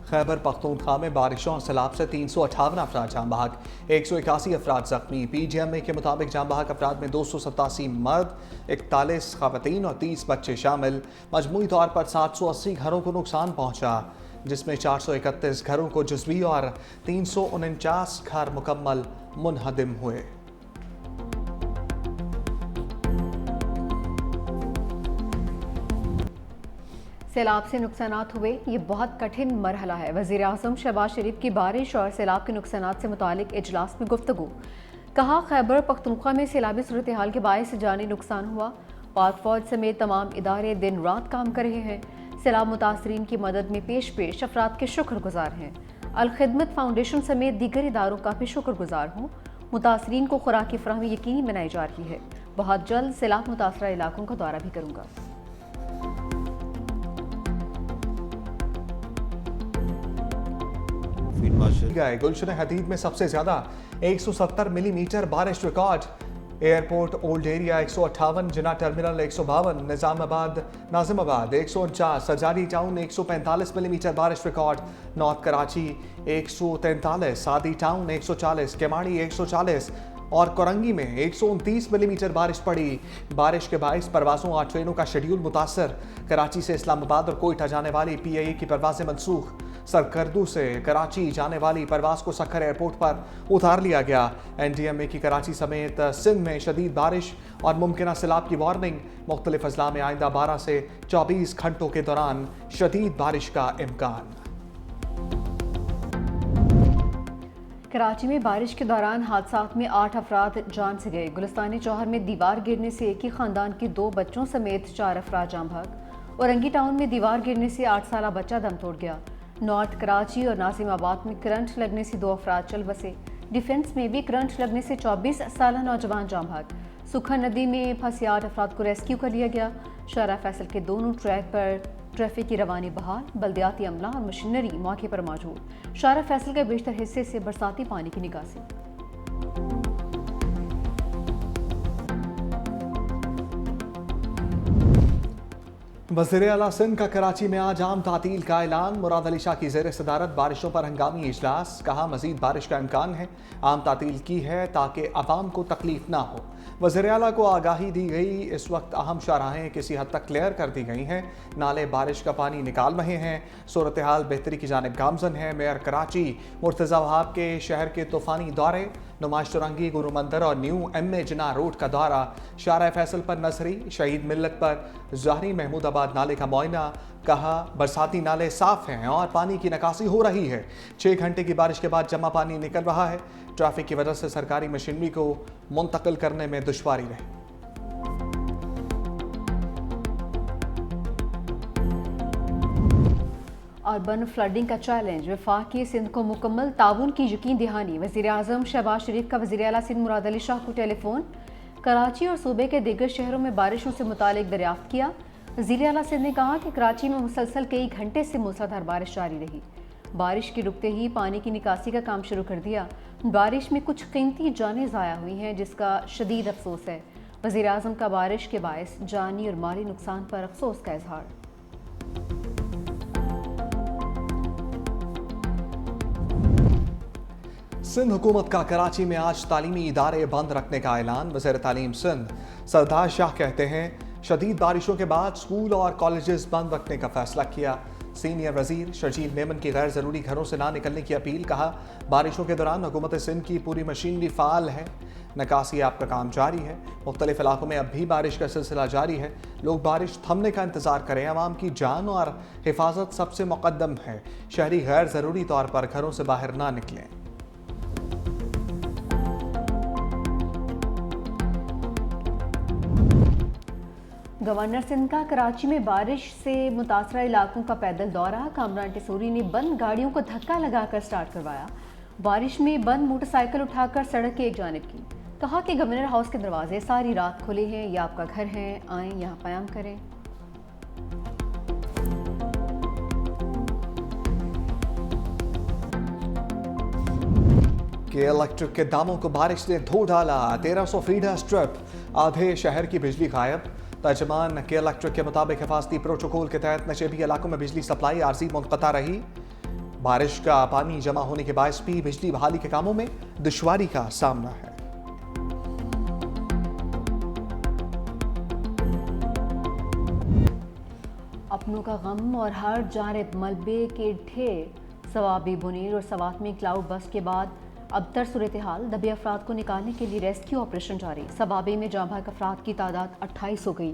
खैबर पख्तूनख्वा में बारिशों और सैलाब से 358 अफराद जाँ बहक, 181 अफराद जख्मी। PGMA के मुताबिक जाँ बहक अफराद में 287 मर्द, 41 खवातीन और 30 बच्चे शामिल। मजमूई तौर पर 780 घरों को नुकसान पहुँचा, जिसमें 431 घरों को जुज़वी और 349 घर मुकम्मल मुनहदिम हुए। सैलाब से नुकसानात हुए, ये बहुत कठिन मरहला है। वज़ीर आज़म शहबाज शरीफ की बारिश और सैलाब के नुकसानात से मुतालिक इजलास में गुफ्तगू। कहा, खैबर पख्तूनख्वा में सैलाबी सूरत हाल के बायस जानी नुकसान हुआ। पाक फौज समेत तमाम इदारे दिन रात काम कर रहे हैं। सैलाब मुतासरीन की मदद में पेश पेश अफराद के शुक्रगुजार हैं। अल खिदमत फाउंडेशन समेत दीगर इदारों का भी शुक्रगुजार हूँ। मुतासरीन को खुराकी फराहमी यकीनी बनाई जा रही है। बहुत जल्द सैलाब मुतासरा इलाकों का दौरा भी करूँगा। गुलशन हदीद में सबसे ज्यादा 170 मिलीमीटर बारिश रिकॉर्ड। एयरपोर्ट ओल्ड एरिया 158, जिना टर्मिनल 152, नाजिमाबाद 149, सरजारी टाउन 145 मिलीमीटर बारिश रिकॉर्ड। नॉर्थ कराची 143, सादी टाउन 140, केमाड़ी 140 और कोरंगी में 129 मिलीमीटर बारिश पड़ी। बारिश के बायस परवाज़ों और ट्रेनों का शेड्यूल मुतासर। कराची से इस्लामाबाद और कोयटा जाने वाली PIA की परवाज़ें मनसूख। सरकर्दू से कराची जाने वाली परवाज़ को सक्खर एयरपोर्ट पर उतार लिया गया। NDMA की कराची समेत सिंध में शदीद बारिश और मुमकिन सैलाब की वार्निंग। मुख्तलिफ अजला में आइंदा 12 से 24 घंटों के दौरान शदीद बारिश का इम्कान। कराची में बारिश के दौरान हादसात में 8 अफराद जान से गए। गुलिस्तानी चौहर में दीवार गिरने से एक ही खानदान के 2 बच्चों समेत 4 अफराद जान भाग। औरंगी टाउन में दीवार गिरने से 8 साला बच्चा दम तोड़ गया। नॉर्थ कराची और नाजिमाबाद में करंट लगने से 2 अफराद चल बसे। डिफेंस में भी करंट लगने से 24 साला नौजवान जान भाग। सुखा नदी में फंसे 8 अफराद को रेस्क्यू कर लिया गया। शारा फैसल के दोनों ट्रैक पर ट्रैफिक की रवानी बहाल, बल्दियाती अमला और मशीनरी मौके पर मौजूद। शारा फैसल के बेशतर हिस्से से बरसाती पानी की निकासी। वज़ीर आला सिंध का कराची में आज आम तातील का ऐलान। मुराद अली शाह की ज़ेर सदारत बारिशों पर हंगामी इजलास। कहा, मज़ीद बारिश का इम्कान है। आम तातील की है ताकि अवाम को तकलीफ ना हो। वज़ीर आला को आगाही दी गई। इस वक्त अहम शाहराहें किसी हद तक क्लियर कर दी गई हैं। नाले बारिश का पानी निकाल रहे हैं। सूरत हाल बेहतरी की जानिब गामजन है। मेयर कराची मुर्तज़ा वहाब के शहर के तूफ़ानी दौरे। नुमाइश चुरंगी, गुरु मंदिर और न्यू MA जिना रोड का दौरा। शारा फैसल पर नसरी, शहीद मिल्लत पर ज़ाहरी महमूदाबाद नाले का मुआयना। कहा, बरसाती नाले साफ हैं और पानी की निकासी हो रही है। 6 घंटे की बारिश के बाद जमा पानी निकल रहा है। ट्रैफिक की वजह से सरकारी मशीनरी को मुंतकिल करने में दुश्वारी रही। अर्बन फ्लडिंग का चैलेंज। वफाकी सिंध को मुकम्मल ताउन की यकीन दहानी। वज़ीर आज़म शहबाज शरीफ का वज़ीर आला सिंध मुराद अली शाह को टेलीफोन। कराची और सूबे के दीगर शहरों में बारिशों से मुतालिक दरियाफ्त किया। वज़ीर आला सिंध ने कहा कि कराची में मुसलसल कई घंटे से मूसलाधार बारिश जारी रही। बारिश के रुकते ही पानी की निकासी का काम शुरू कर दिया। बारिश में कुछ कीमती जानें ज़ाया हुई हैं, जिसका शदीद अफसोस है। वज़ीर आज़म का बारिश के बायस जानी और माली नुकसान पर अफसोस का इजहार। सिंध हुकूमत का कराची में आज तालीमी इदारे बंद रखने का ऐलान। वज़ीर तालीम सिंध सरदार शाह कहते हैं, शदीद बारिशों के बाद स्कूल और कॉलेजेस बंद रखने का फैसला किया। सीनियर वज़ीर शर्जील मेमन की गैर ज़रूरी घरों से ना निकलने की अपील। कहा, बारिशों के दौरान हुकूमत सिंध की पूरी मशीनरी फ़ाल है। निकासी आपका काम जारी है। मुख्तलिफ इलाकों में अब भी बारिश का सिलसिला जारी है। लोग बारिश थमने का इंतज़ार करें। आवाम की जान और हिफाजत सबसे मुक़द्दम है। शहरी गैर ज़रूरी तौर पर घरों से बाहर ना निकलें। गवर्नर सिंध का कराची में बारिश से मुतासरा इलाकों का पैदल दौरा। कामरान टिसोरी ने बंद गाड़ियों को धक्का लगाकर स्टार्ट करवाया। बारिश में बंद मोटरसाइकिल उठाकर सड़क की एक जानिब की। कहा कि गवर्नर हाउस के दरवाजे सारी रात खुले हैं, यह आपका घर है, आएँ यहाँ क़याम करें। के इलेक्ट्रिक के दामों को बारिश ने धो डाला। 1300 फीडर स्ट्रिप, आधे शहर की बिजली गायब। तर्जमान के इलेक्ट्रिक के मुताबिक हिफाजती प्रोटोकॉल के तहत नशेबी इलाकों में बिजली सप्लाई आरजी मुनक़ता रही। बारिश का पानी जमा होने के बायस भी बिजली बहाली के कामों में दुश्वारी का सामना है। अपनों का गम और हर जानिब मलबे के ढेर। सवाबी बुनीर और सवात में क्लाउड बस्ट के बाद अबतर सूरत हाल। दबे अफराद को निकालने के लिए रेस्क्यू ऑपरेशन जारी। सवाबी में जाँ बहक अफराद की तादाद 28 हो गई।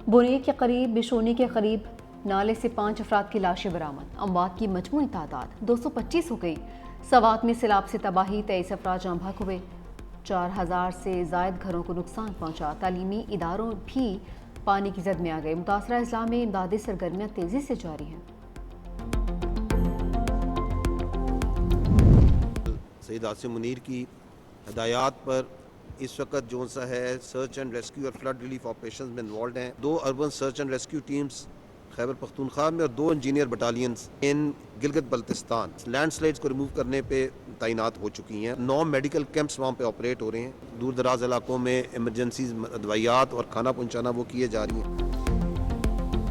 बुनीर के करीब बिशोनी के करीब नाले से 5 अफराद की लाशें बरामद। अमवात की मजमूई तादाद 225 हो गई। सवात में सैलाब से तबाही, 23 अफराद जाँ बहक हुए। 4000 से जायद घरों को नुकसान पहुँचा। तालीमी इदारों भी पानी की जद में आ गए। मुतासरा अजला में इमदादी सरगर्मियाँ तेजी से जारी हैं। सईद आसिम मुनीर की हदायत पर इस वक्त जो सा है सर्च एंड रेस्क्यू और फ्लड रिलीफ ऑपरेशन में इन्वॉल्व हैं। 2 urban search and rescue teams Khyber Pakhtunkhwa में और 2 इंजीनियर बटालियंस इन गिलगित बल्तिस्तान लैंडस्लाइड्स को रिमूव करने पे तैनात हो चुकी हैं। 9 मेडिकल कैंप्स वहाँ पे ऑपरेट हो रहे हैं। दूर दराज इलाकों में इमरजेंसी दवाइयात और खाना पहुँचाना वो किए जा रही हैं।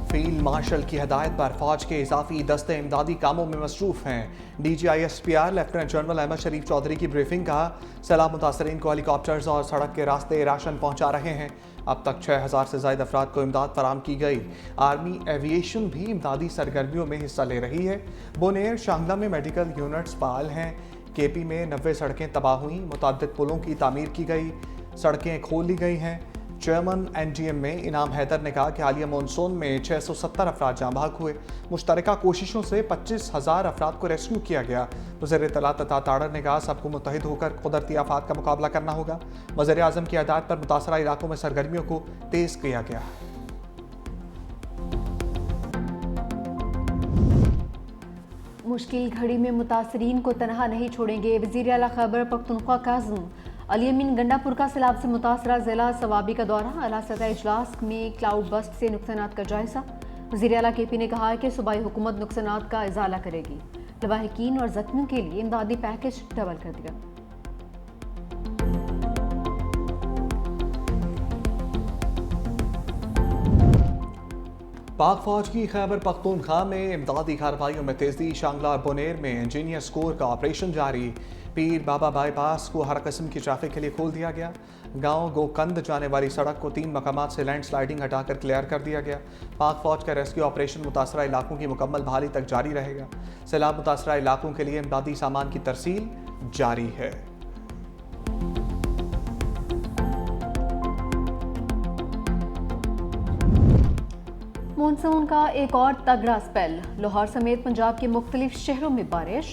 फील्ड मार्शल की हदायत पर फौज के इजाफी दस्ते इमदादी कामों में मसरूफ हैं। DGISPR लेफ्टिनेंट जनरल अहमद शरीफ चौधरी की ब्रीफिंग का सैलाब मुतासरीन को हेलीकॉप्टर्स और सड़क के रास्ते राशन पहुँचा रहे हैं। अब तक 6000 से ज़ायद अफराद को इमदाद फराम की गई। आर्मी एविएशन भी इमदादी सरगर्मियों में हिस्सा ले रही है। बोनेर शांगला में मेडिकल यूनिट्स फाल हैं। KP में 90 सड़कें तबाह हुई। मुतअद्दिद पुलों की तामीर की गई, सड़कें खोल ली गई हैं। चेयरमैन NGM में इनाम हैदर ने कहा कि हालिया मानसून में 670 अफराद जाँ बहक हुए। मुश्तरका कोशिशों से 25,000 अफराद को रेस्क्यू किया गया। वज़ीर इत्तलात अता ताड़र ने कहा सबको मुत्तहिद होकर कुदरती आफात का मुकाबला करना होगा। वज़ीर आज़म की हदायत पर मुतासरा इलाकों में सरगर्मियों को तेज़ किया गया है। मुश्किल घड़ी में मुतासरीन को तनहा नहीं छोड़ेंगे। वज़ीर आला खैबर पख्तूनख्वा काज़म अली अमीन गंडापुर का सैलाब से मुतासरा जिला सवाबी का दौरा। आला सतह इजलास में क्लाउड बस्ट से नुकसानात का जायजा। वज़ीर आला KP ने कहा कि सूबाई हुकूमत नुकसानात का इजाला करेगी। लवाहिकीन और जख्मियों के लिए इमदादी पैकेज डबल कर दिया। पाक फौज की खैबर पख्तूनख्वा में इमदादी कार्रवाइयों में तेजी। शांगला और बोनेर में इंजीनियर स्कोर का ऑपरेशन जारी। पीर बाबा बाईपास को हर किस्म की ट्रैफिक के लिए खोल दिया गया। गांव गोकंद जाने वाली सड़क को 3 मकामात से लैंड स्लाइडिंग हटाकर क्लियर कर दिया गया। पाक फौज का रेस्क्यू ऑपरेशन मुतासरा इलाकों की मुकम्मल बहाली तक जारी रहेगा। सैलाब मुतासरा इलाकों के लिए इमदादी सामान की तरसील जारी है। मानसून का एक और तगड़ा स्पेल। लाहौर समेत पंजाब के मुख्तलिफ शहरों में बारिश।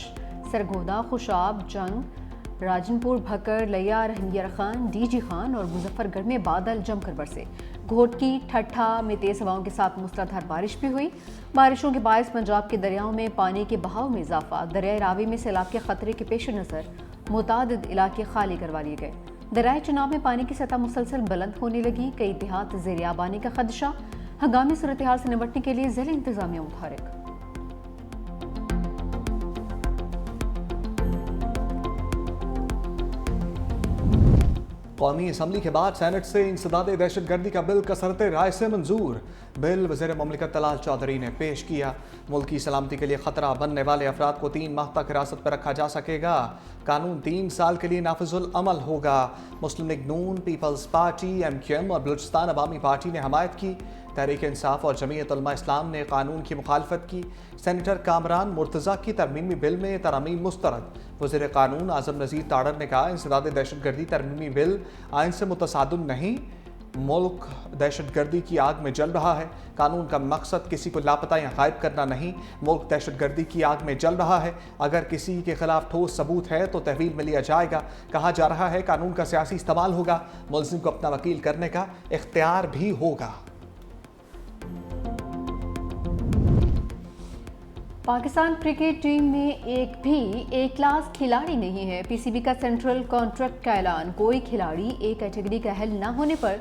सरगोदा, खुशाब, जंग, राजनपुर, भकर, लिया, रहमिया खान, DG खान और मुजफ्फरगढ़ में बादल जमकर बरसे। घोटकी, ठट्ठा में तेज हवाओं के साथ मूसलाधार बारिश भी हुई। बारिशों के बायस पंजाब के दरियाओं में पानी के बहाव में इजाफा। दरियाए रावी में सैलाब के खतरे के पेश नज़र मुतादिद इलाके खाली करवा लिए गए। दरियाए चनाब में पानी की सतह मुसलसल बुलंद होने लगी। कई देहात ज़ेर आब आने का खदशा। हंगामी सूरत हाल से निपटने के लिए ज़िला इंतजामिया मुतहरिक। कौमी असम्बली के बाद सैनेट से इंसदाद दहशतगर्दी का बिल कसरत राय से मंजूर। बिल वज़ीर ममलिकत तलाल चौधरी ने पेश किया। मुल्क की सलामती के लिए खतरा बनने वाले अफराद को 3 माह तक हिरासत पर रखा जा सकेगा। कानून 3 साल के लिए नाफिजुल अमल होगा। मुस्लिम लीग नून, पीपल्स पार्टी, MQM और बलूचिस्तान अवामी पार्टी ने हमायत की। तहरीक इंसाफ और जमीयत उलमा इस्लाम ने कानून की मुखालफत की। सेनेटर कामरान मुर्तज़ा की तरमीमी बिल में तरमीम मुस्तरद। वज़ीर कानून आज़म नज़ीर ताड़र ने कहा इंसदाद दहशतगर्दी तरमीमी बिल आइन से मुतसादम नहीं। मुल्क दहशतगर्दी की आग में जल रहा है। कानून का मकसद किसी को लापता या गायब करना नहीं। मुल्क दहशतगर्दी की आग में जल रहा है। अगर किसी के खिलाफ ठोस सबूत है तो तहवील में लिया जाएगा। कहा जा रहा है कानून का सियासी इस्तेमाल होगा। मुल्ज़िम को अपना वकील करने का इख्तियार भी होगा। पाकिस्तान क्रिकेट टीम में एक भी ए क्लास खिलाड़ी नहीं है। PCB का सेंट्रल कॉन्ट्रैक्ट का ऐलान। कोई खिलाड़ी ए कैटेगरी का अहल न होने पर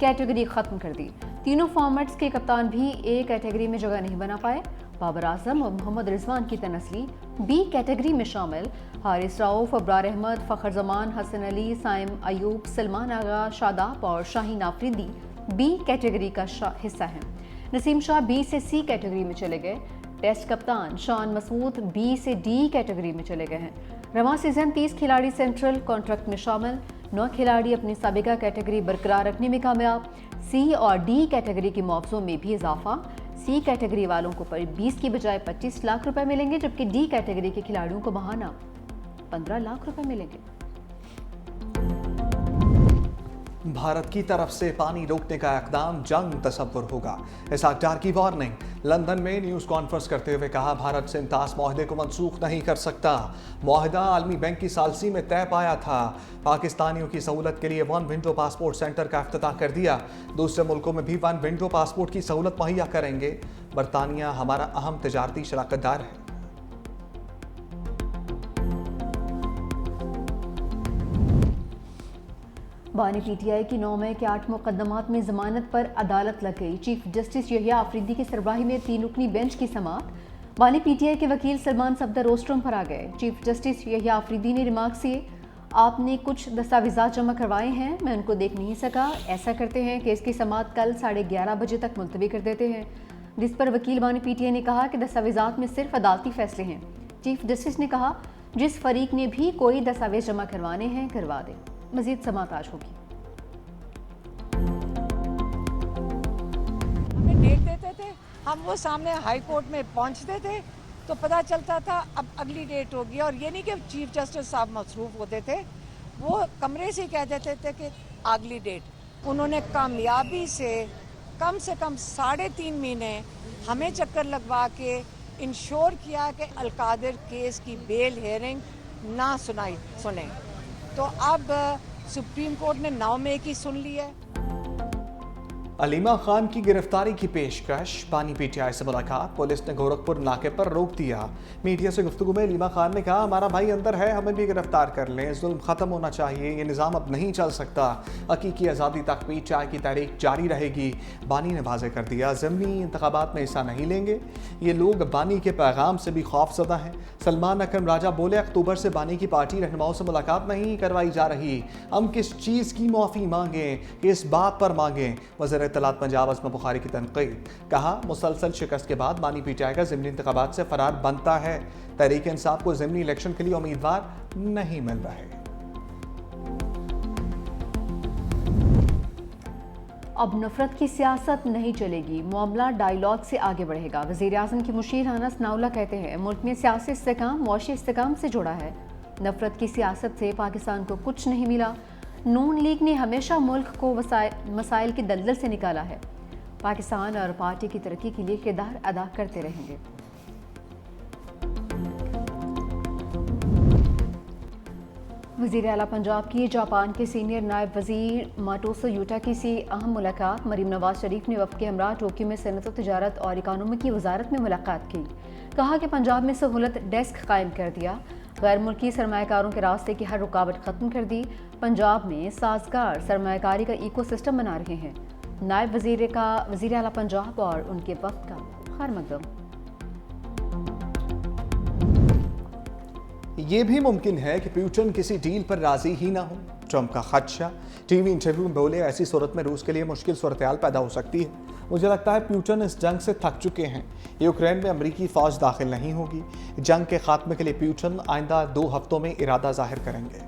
कैटेगरी खत्म कर दी। तीनों फॉर्मेट्स के कप्तान भी ए कैटेगरी में जगह नहीं बना पाए। बाबर आजम और मोहम्मद रिजवान की तनस्ली बी कैटेगरी में शामिल। हारिस राउफ, अब्रार अहमद, फ़खर जमान, हसन अली, साइम अयूब, सलमान आगा, शादाब और शाहीन आफरीदी बी कैटेगरी का हिस्सा हैं। नसीम शाह बी से सी कैटेगरी में चले गए। टेस्ट कप्तान शान मसूद बी से डी कैटेगरी में चले गए हैं। रवां सीजन 30 खिलाड़ी सेंट्रल कॉन्ट्रैक्ट में शामिल, 9 खिलाड़ी अपनी साबिका कैटेगरी बरकरार रखने में कामयाब। सी और डी कैटेगरी के मुआवजों में भी इजाफा। सी कैटेगरी वालों को 20 की बजाय 25 लाख रुपए मिलेंगे, जबकि डी कैटेगरी के खिलाड़ियों को माहाना 15 लाख रुपए मिलेंगे। भारत की तरफ से पानी रोकने का इकदाम जंग तस्वुर होगा, इसहाक डार की वार्निंग। लंदन में न्यूज़ कॉन्फ्रेंस करते हुए कहा, भारत सिंतास माहदे को मनसूख नहीं कर सकता। माहदा आलमी बैंक की सालसी में तय पाया था। पाकिस्तानियों की सहूलत के लिए वन विंडो पासपोर्ट सेंटर का इफ्तिताह कर दिया। दूसरे मुल्कों में भी वन विंडो पासपोर्ट की सहूलत मुहैया करेंगे। बरतानिया हमारा अहम तजारती शराकतदार है। बानी पीटीआई की 9 मई के 8 मुकदमात में जमानत पर अदालत लग गई। चीफ जस्टिस यहिया आफरीदी की सरबराही में 3 रुकनी बेंच की समाअत। बानी पीटीआई के वकील सलमान सफदर रोस्ट्रम पर आ गए। चीफ जस्टिस यहिया आफरीदी ने रिमार्क किए, आपने कुछ दस्तावेजात जमा करवाए हैं, मैं उनको देख नहीं सका। ऐसा करते हैं केस की समाअत कल 11:30 बजे तक मुलतवी कर देते हैं। जिस पर वकील बानी पीटीआई ने कहा कि दस्तावेजात में सिर्फ अदालती फैसले हैं। चीफ जस्टिस ने कहा, जिस फरीक ने भी कोई दस्तावेज जमा करवाने हैं करवा दे। मजीद समाअत आज होगी। हमें डेट देते थे, हम वो सामने हाई कोर्ट में पहुंचते थे तो पता चलता था अब अगली डेट होगी। और ये नहीं कि चीफ जस्टिस साहब मसरूफ होते थे, वो कमरे से कह देते थे कि अगली डेट। उन्होंने कामयाबी से कम 3.5 महीने हमें चक्कर लगवा के इंश्योर किया कि अलकादिर केस की बेल हेयरिंग ना सुने। तो अब सुप्रीम कोर्ट ने 9 मई की सुन ली है। अलीमा खान की गिरफ्तारी की पेशकश, बानी पीटीआई से मुलाकात, पुलिस ने गोरखपुर नाके पर रोक दिया। मीडिया से गुफ्तगू में अलीमा खान ने कहा, हमारा भाई अंदर है, हमें भी गिरफ्तार कर लें, जुल्म खत्म होना चाहिए, ये निज़ाम अब नहीं चल सकता। हकीकी आज़ादी तक पीटीआई की तहरीक जारी रहेगी। बानी ने वाज़ेह कर दिया, ज़मीनी इंतखाबात में हिस्सा नहीं लेंगे। ये लोग बानी के पैगाम से भी खौफज़दा हैं। सलमान अकरम राजा बोले, अक्टूबर से बानी की पार्टी रहनुमाओं से मुलाकात नहीं करवाई जा रही। हम किस चीज़ की माफ़ी मांगें, किस बात पर मांगें। वज़ीर इत्तलात पंजाब असमा बुखारी की तनकीद, कहा, मुसलसल शिकस्त के बाद बानी पीटीआई का ज़िमनी इंतखाबात से फरार बनता है। तहरीक इंसाफ को ज़िमनी इलेक्शन के लिए उम्मीदवार नहीं मिल रहे। अब नफरत की सियासत नहीं चलेगी, मामला डायलॉग से आगे बढ़ेगा। वज़ीर आज़म के मुशीर अनस नाउला कहते हैं, मुल्क में सियासी इस्तेकाम मुआशी इस्तेकाम से जुड़ा है। नफरत की सियासत से पाकिस्तान को कुछ नहीं मिला। नून लीग ने हमेशा मुल्क को मसाइल की दलदल से निकाला है। पाकिस्तान और पार्टी की तरक्की के लिए किरदार अदा करते रहेंगे। वज़ीर आला पंजाब की जापान के सीनियर नायब वज़ीर माटोसो यूटाकी से अहम मुलाकात। मरीम नवाज शरीफ ने वफ़द के हमरा टोक्यो में सनत व तिजारत और इकानमी की वजारत में मुलाकात की। कहा कि पंजाब में सहूलत डेस्क कायम कर दिया, गैर मुल्की सरमायाकारों के रास्ते की हर रुकावट ख़त्म कर दी। पंजाब में साजगार सरमायाकारी का इकोसिस्टम बना रहे हैं। नायब वज़ीर आला पंजाब और उनके वफ़द का खैर मकदम। ये भी मुमकिन है कि पुतिन किसी डील पर राजी ही ना हो। ट्रंप का खदशा, टीवी इंटरव्यू में बोले, ऐसी सूरत में रूस के लिए मुश्किल सूरत-ए-हाल पैदा हो सकती है। मुझे लगता है पुतिन इस जंग से थक चुके हैं। यूक्रेन में अमरीकी फ़ौज दाखिल नहीं होगी। जंग के खात्मे के लिए पुतिन आइंदा 2 हफ्तों में इरादा जाहिर करेंगे।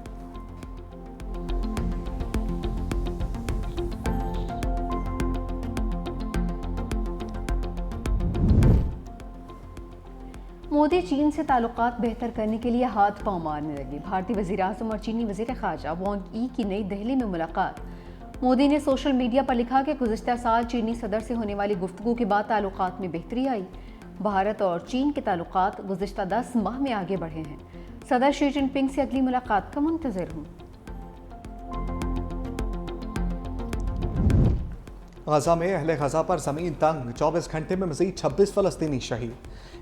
मोदी चीन से ताल्लुकात बेहतर करने के लिए हाथ पांव मारने लगे। भारतीय वज़ीर आज़म और चीनी वज़ीर ख़ारजा वांग यी की नई दिल्ली में मुलाकात। मोदी ने सोशल मीडिया पर लिखा कि गुज़िश्ता साल चीनी सदर से होने वाली गुफ्तगू के बाद ताल्लुकात में बेहतरी आई। भारत और चीन के ताल्लुकात गुज़िश्ता 10 माह में आगे बढ़े हैं। सदर शी जिनपिंग से अगली मुलाकात का मुंतज़िर हूँ। गजा में अहले गजा पर ज़मीन तंग, 24 घंटे में मज़ीद 26 फ़लस्तीनी शहीद।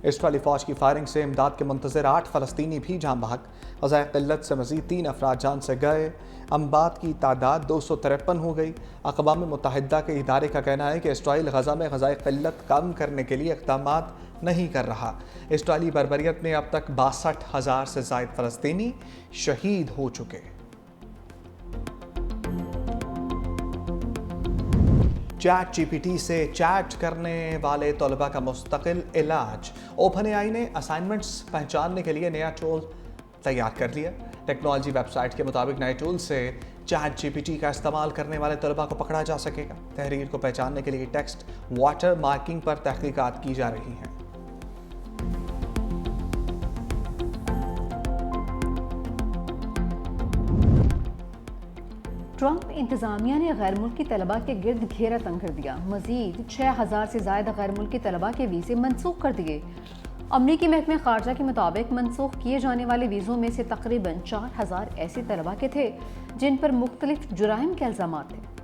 इसराइली फ़ौज की फायरिंग से इमदाद के मुंतज़िर 8 फ़लस्तीनी भी जान बहक। ग़ज़ाए क़िल्लत से मज़ीद 3 अफराद जान से गए। अम्बात की तादाद 253 हो गई। अक़वाम मुत्तहिदा के इदारे का कहना है कि इसराइल गजा में ग़ज़ाए क़िल्लत कम करने के लिए इक़दामात नहीं कर रहा। इसराइली बर्बरियत में अब तक 62,000 से ज़ायद फ़लस्तीनी शहीद हो चुके। चैट जीपीटी से चैट करने वाले तलबा का मुस्तकिल इलाज। ओपन एआई ने असाइनमेंट्स पहचानने के लिए नया टूल तैयार कर लिया। टेक्नोलॉजी वेबसाइट के मुताबिक नए टूल से चैट जीपीटी का इस्तेमाल करने वाले तलबा को पकड़ा जा सकेगा। तहरीर को पहचानने के लिए टेक्स्ट वाटर मार्किंग पर तहकीकात की जा रही हैं। ट्रंप इंतजामिया ने गैर मुल्की तलबा के गिर्द घेरा तंग कर दिया। मजीद 6000 से ज्यादा गैर मुल्की तलबा के वीज़े मनसूख कर दिए। अमरीकी महकमे खारजा के मुताबिक मनसूख किए जाने वाले वीज़ों में से तकरीबन 4000 ऐसे तलबा के थे जिन पर मुख्तलिफ जुराइम के इल्ज़ामात थे।